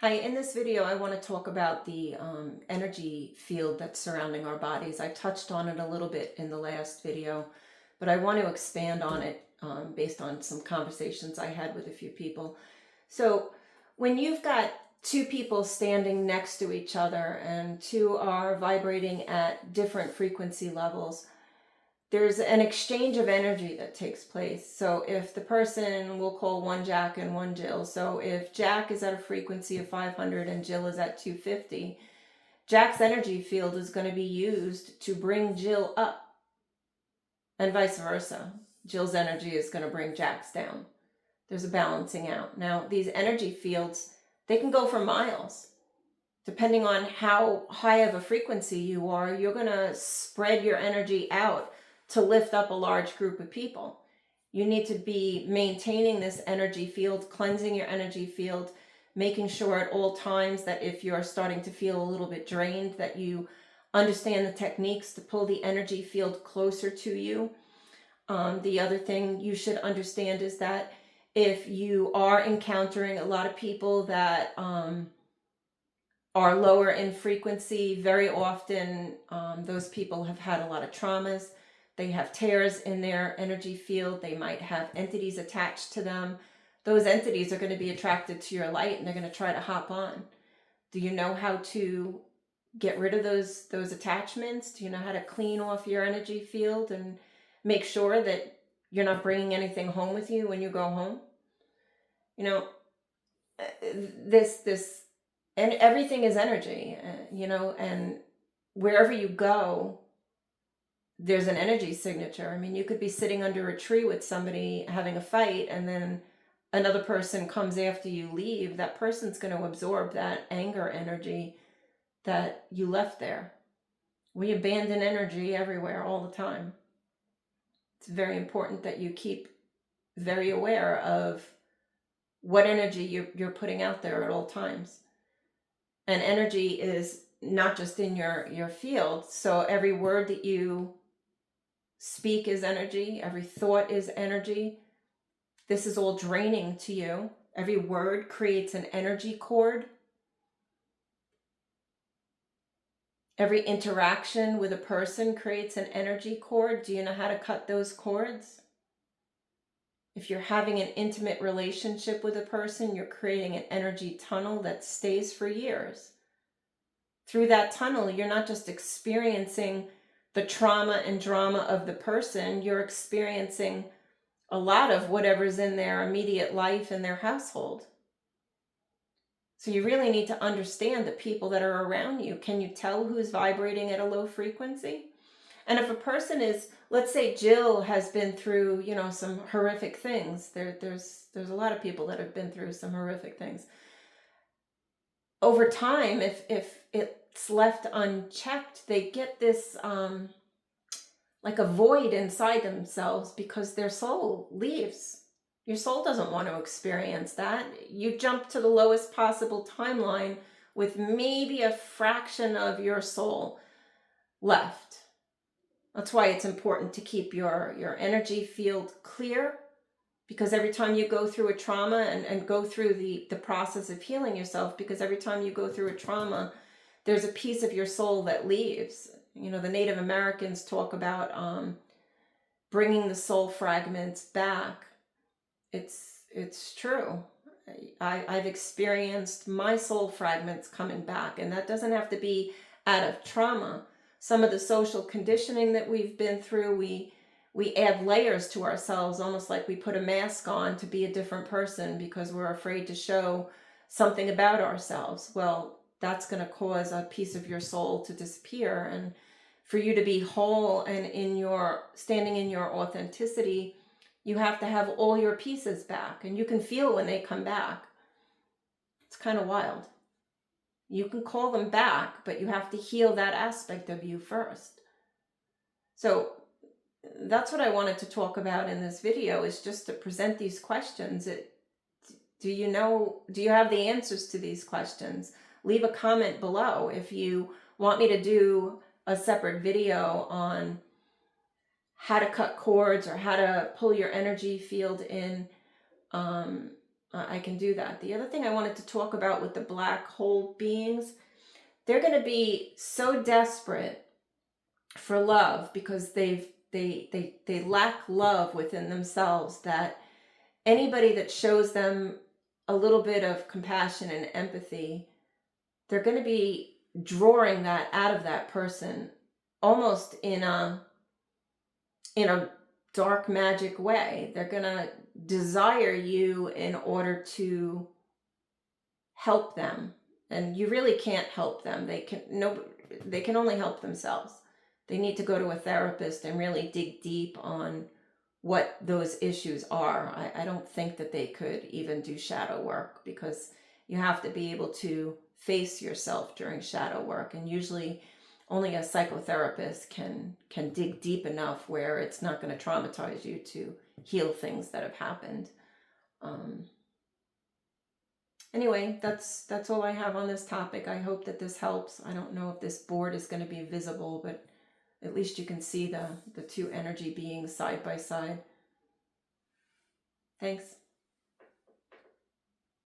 Hi, in this video, I want to talk about the energy field that's surrounding our bodies. I touched on it a little bit in the last video, but I want to expand on it based on some conversations I had with a few people. So, when you've got two people standing next to each other and two are vibrating at different frequency levels, there's an exchange of energy that takes place. So if the person, we'll call one Jack and one Jill. So if Jack is at a frequency of 500 and Jill is at 250, Jack's energy field is going to be used to bring Jill up, and vice versa. Jill's energy is going to bring Jack's down. There's a balancing out. Now, these energy fields, they can go for miles. Depending on how high of a frequency you are, you're going to spread your energy out to lift up a large group of people. You need to be maintaining this energy field, cleansing your energy field, making sure at all times that if you're starting to feel a little bit drained, that you understand the techniques to pull the energy field closer to you. The other thing you should understand is that if you are encountering a lot of people that are lower in frequency, very often those people have had a lot of traumas. They have tears in their energy field. They might have entities attached to them. Those entities are going to be attracted to your light and they're going to try to hop on. Do you know how to get rid of those attachments? Do you know how to clean off your energy field and make sure that you're not bringing anything home with you when you go home? You know, this and everything is energy, and wherever you go, there's an energy signature. I mean, you could be sitting under a tree with somebody having a fight, and then another person comes after you leave. That person's going to absorb that anger energy that you left there. We abandon energy everywhere all the time. It's very important that you keep very aware of what energy you're putting out there at all times. And energy is not just in your field. So every word that you speak is energy. Every thought is energy. This is all draining to you. Every word creates an energy cord. Every interaction with a person creates an energy cord. Do you know how to cut those cords? If you're having an intimate relationship with a person, you're creating an energy tunnel that stays for years. Through that tunnel, you're not just experiencing the trauma and drama of the person, you're experiencing a lot of whatever's in their immediate life and their household. So you really need to understand the people that are around you. Can you tell who's vibrating at a low frequency? And if a person is, let's say Jill has been through, some horrific things. There's a lot of people that have been through some horrific things. Over time, if it's left unchecked, they get this like a void inside themselves because their soul leaves. Your soul doesn't want to experience that. You jump to the lowest possible timeline with maybe a fraction of your soul left. That's why it's important to keep your energy field clear, because every time you go through a trauma and go through the process of healing yourself, because every time you go through a trauma, there's a piece of your soul that leaves. The Native Americans talk about bringing the soul fragments back. It's true. I've experienced my soul fragments coming back, and that doesn't have to be out of trauma. Some of the social conditioning that we've been through, we add layers to ourselves, almost like we put a mask on to be a different person because we're afraid to show something about ourselves. Well, that's going to cause a piece of your soul to disappear. And for you to be whole and standing in your authenticity, you have to have all your pieces back, and you can feel when they come back. It's kind of wild. You can call them back, but you have to heal that aspect of you first. So that's what I wanted to talk about in this video, is just to present these questions. Do you have the answers to these questions? Leave a comment below if you want me to do a separate video on how to cut cords or how to pull your energy field in. I can do that. The other thing I wanted to talk about with the black hole beings, they're going to be so desperate for love because they lack love within themselves, that anybody that shows them a little bit of compassion and empathy, they're going to be drawing that out of that person almost in a dark magic way. They're going to desire you in order to help them, and you really can't help them. They can only help themselves. They need to go to a therapist and really dig deep on what those issues are. I don't think that they could even do shadow work, because you have to be able to face yourself during shadow work, and usually only a psychotherapist can dig deep enough where it's not going to traumatize you to heal things that have happened. Anyway, that's all I have on this topic. I hope that this helps. I don't know if this board is going to be visible, but at least you can see the two energy beings side by side. Thanks.